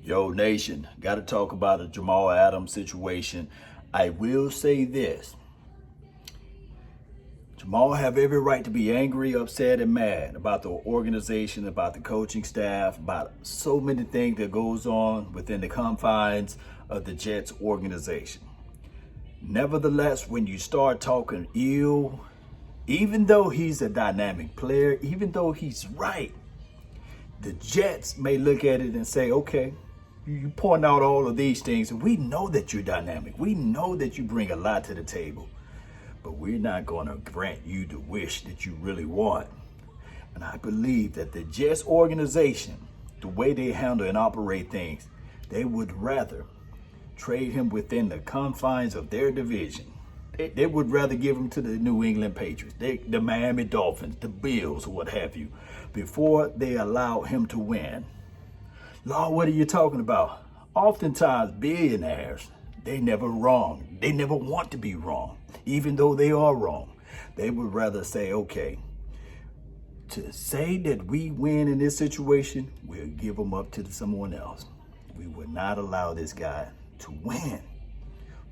Yo, Nation, got to talk about the Jamal Adams situation. I will say this. Jamal have every right to be angry, upset, and mad about the organization, about the coaching staff, about so many things that goes on within the confines of the Jets organization. Nevertheless, when you start talking ill, even though he's a dynamic player, even though he's right, the Jets may look at it and say, okay, you point out all of these things, and we know that you're dynamic. We know that you bring a lot to the table, but we're not going to grant you the wish that you really want. And I believe that the Jets organization, the way they handle and operate things, they would rather trade him within the confines of their division. They would rather give him to the New England Patriots, the Miami Dolphins, the Bills, or what have you, before they allow him to win. Lord, what are you talking about? Oftentimes, billionaires, they never wrong. They never want to be wrong, even though they are wrong. They would rather say, okay, to say that we win in this situation, we'll give them up to someone else. We would not allow this guy to win.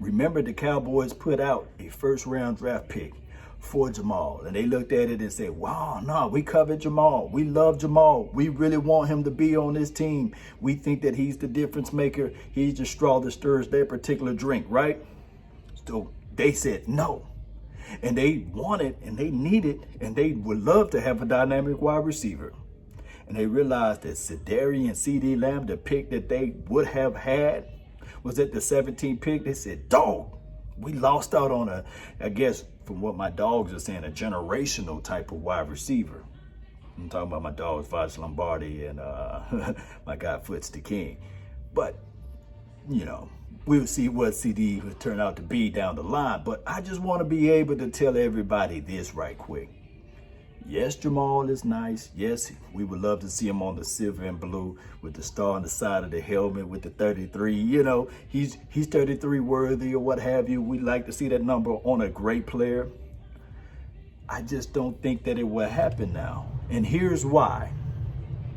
Remember, the Cowboys put out a first-round draft pick for Jamal, and they looked at it and said, wow, no, we covered Jamal. We love Jamal. We really want him to be on this team. We think that he's the difference maker. He's the straw that stirs their particular drink, right? So they said no. And they wanted and they needed and they would love to have a dynamic wide receiver. And they realized that Sedary and CD Lamb, the pick that they would have had, was at the 17th pick. They said, dog, we lost out on I guess from what my dogs are saying, a generational type of wide receiver. I'm talking about my dogs, Fox Lombardi and my guy Foots the King. But, you know, we'll see what CD will turn out to be down the line. But I just want to be able to tell everybody this right quick. Yes, Jamal is nice. Yes, we would love to see him on the silver and blue with the star on the side of the helmet with the 33. You know, he's 33 worthy or what have you. We'd like to see that number on a great player. I just don't think that it will happen now. And here's why.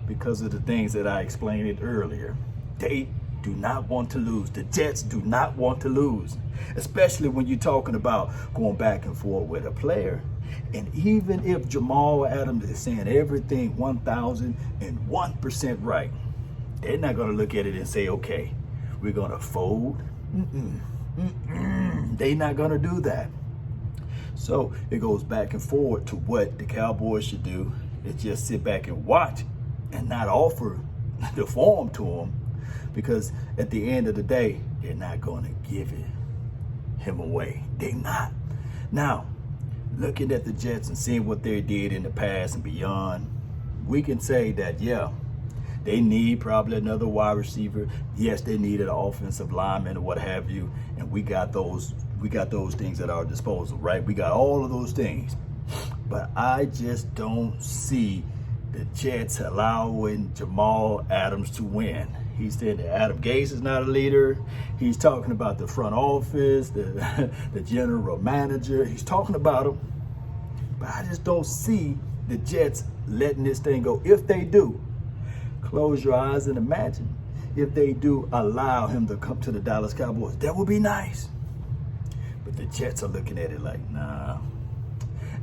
Because of the things that I explained earlier. They do not want to lose. The Jets do not want to lose, especially when you're talking about going back and forth with a player. And even if Jamal Adams is saying everything 1,001% right, they're not going to look at it and say, okay, we're going to fold. They're not going to do that. So it goes back and forward to what the Cowboys should do is just sit back and watch and not offer the form to them, because at the end of the day, they're not going to give him away. They're not. Now, looking at the Jets and seeing what they did in the past and beyond, we can say that, yeah, they need probably another wide receiver. Yes, they needed an offensive lineman or what have you. And we got those things at our disposal, right? We got all of those things. But I just don't see the Jets allowing Jamal Adams to win. He said that Adam Gase is not a leader. He's talking about the front office, the general manager. He's talking about them. But I just don't see the Jets letting this thing go. If they do, close your eyes and imagine if they do allow him to come to the Dallas Cowboys. That would be nice. But the Jets are looking at it like, nah.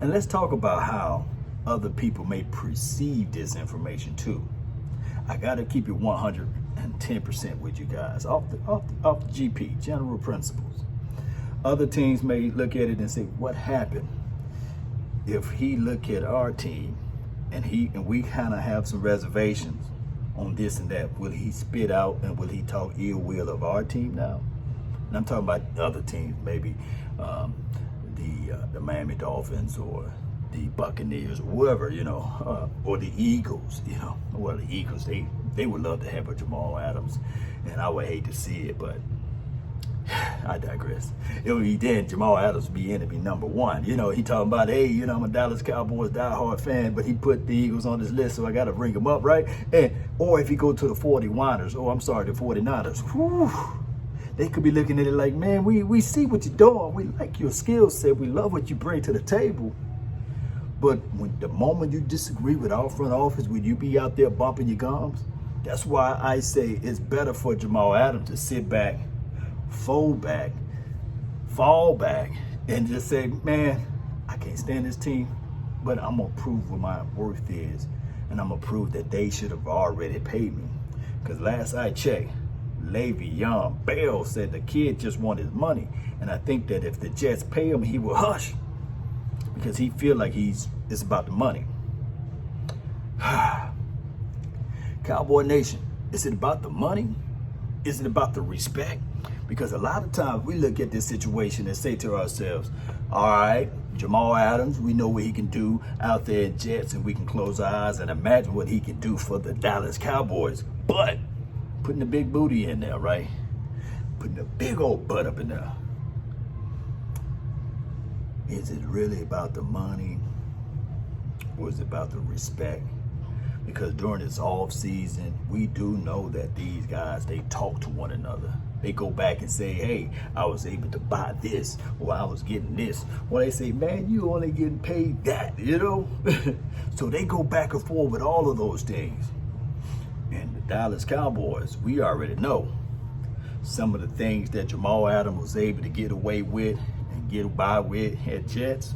And let's talk about how other people may perceive this information too. I got to keep it 110% with you guys, off the GP, general principles. Other teams may look at it and say, what happened if he look at our team and we kind of have some reservations on this and that? Will he spit out and will he talk ill will of our team now? And I'm talking about other teams, maybe the Miami Dolphins or the Buccaneers, or whoever, you know, or the Eagles, you know. Well, the Eagles, they would love to have a Jamal Adams, and I would hate to see it, but I digress. It would be then Jamal Adams would be in to be number one. You know, he talking about, hey, you know, I'm a Dallas Cowboys diehard fan, but he put the Eagles on his list, so I got to bring him up, right? And or if he go to the 49ers, the 49ers, whew, they could be looking at it like, man, we see what you're doing. We like your skill set. We love what you bring to the table. But when the moment you disagree with our front office, would you be out there bumping your gums? That's why I say it's better for Jamal Adams to sit back, fold back, fall back, and just say, man, I can't stand this team, but I'm going to prove what my worth is, and I'm going to prove that they should have already paid me. Because last I checked, Le'Veon Bell said the kid just wanted his money, and I think that if the Jets pay him, he will hush because he feel like it's about the money. Cowboy Nation, is it about the money? Is it about the respect? Because a lot of times we look at this situation and say to ourselves, all right, Jamal Adams, we know what he can do out there at Jets, and we can close our eyes and imagine what he can do for the Dallas Cowboys. But putting the big booty in there, right? Putting the big old butt up in there. Is it really about the money, or is it about the respect? Because during this off season, we do know that these guys, they talk to one another. They go back and say, hey, I was able to buy this, or I was getting this. Or they say, man, you only getting paid that, you know? So they go back and forth with all of those things. And the Dallas Cowboys, we already know some of the things that Jamal Adams was able to get away with and get by with at Jets.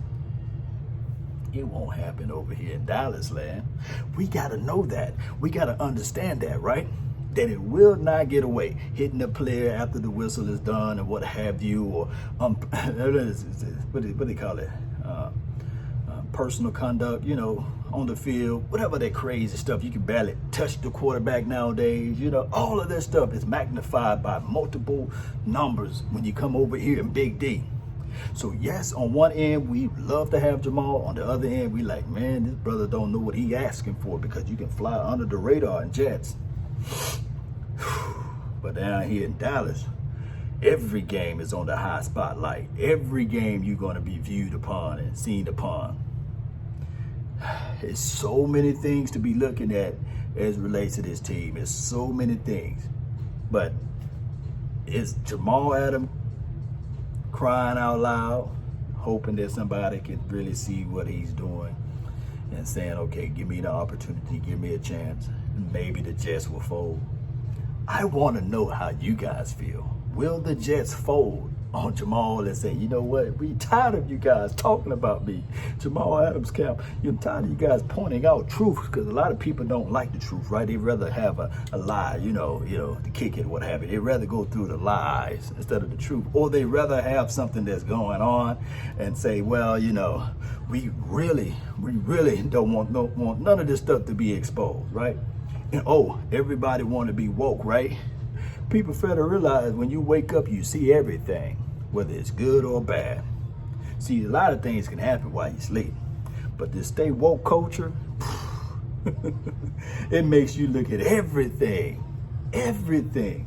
It won't happen over here in Dallas land. We got to know that. We got to understand that, right? That it will not get away. Hitting the player after the whistle is done and what have you, or what do they call it? Personal conduct, you know, on the field, whatever that crazy stuff. You can barely touch the quarterback nowadays. You know, all of that stuff is magnified by multiple numbers when you come over here in Big D. So yes, on one end, we love to have Jamal. On the other end, we like, man, this brother don't know what he asking for, because you can fly under the radar in Jets. But down here in Dallas, every game is on the high spotlight. Every game you're going to be viewed upon and seen upon. There's so many things to be looking at as relates to this team. There's so many things. But is Jamal Adams crying out loud, hoping that somebody can really see what he's doing and saying, okay, give me the opportunity, give me a chance, and maybe the Jets will fold? I want to know how you guys feel. Will the Jets fold on Jamal and say, you know what, we tired of you guys talking about me, Jamal Adams camp. You're tired of you guys pointing out truth, because a lot of people don't like the truth, right? They'd rather have a lie, you know, to kick it, what have you. They'd rather go through the lies instead of the truth, or they'd rather have something that's going on and say, well, you know, we really don't want none of this stuff to be exposed, right? And everybody want to be woke, right? People fail to realize when you wake up, you see everything, whether it's good or bad. See, a lot of things can happen while you sleep, but this stay woke culture, it makes you look at everything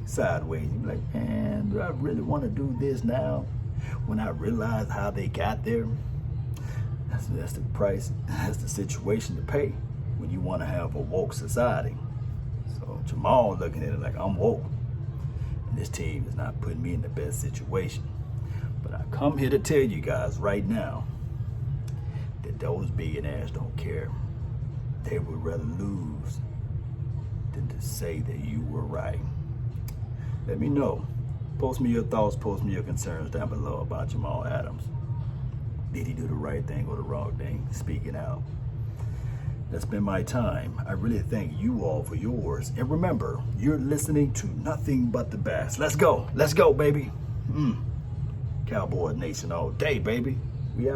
sideways. You're like, man, do I really want to do this now? When I realize how they got there, that's the price, that's the situation to pay when you want to have a woke society. So Jamal looking at it like, I'm woke. This team is not putting me in the best situation. But I come here to tell you guys right now that those billionaires don't care. They would rather lose than to say that you were right. Let me know. Post me your thoughts, post me your concerns down below about Jamal Adams. Did he do the right thing or the wrong thing? Speaking out. That's been my time. I really thank you all for yours. And remember, you're listening to nothing but the best. Let's go, baby. Cowboy Nation all day, baby. We out.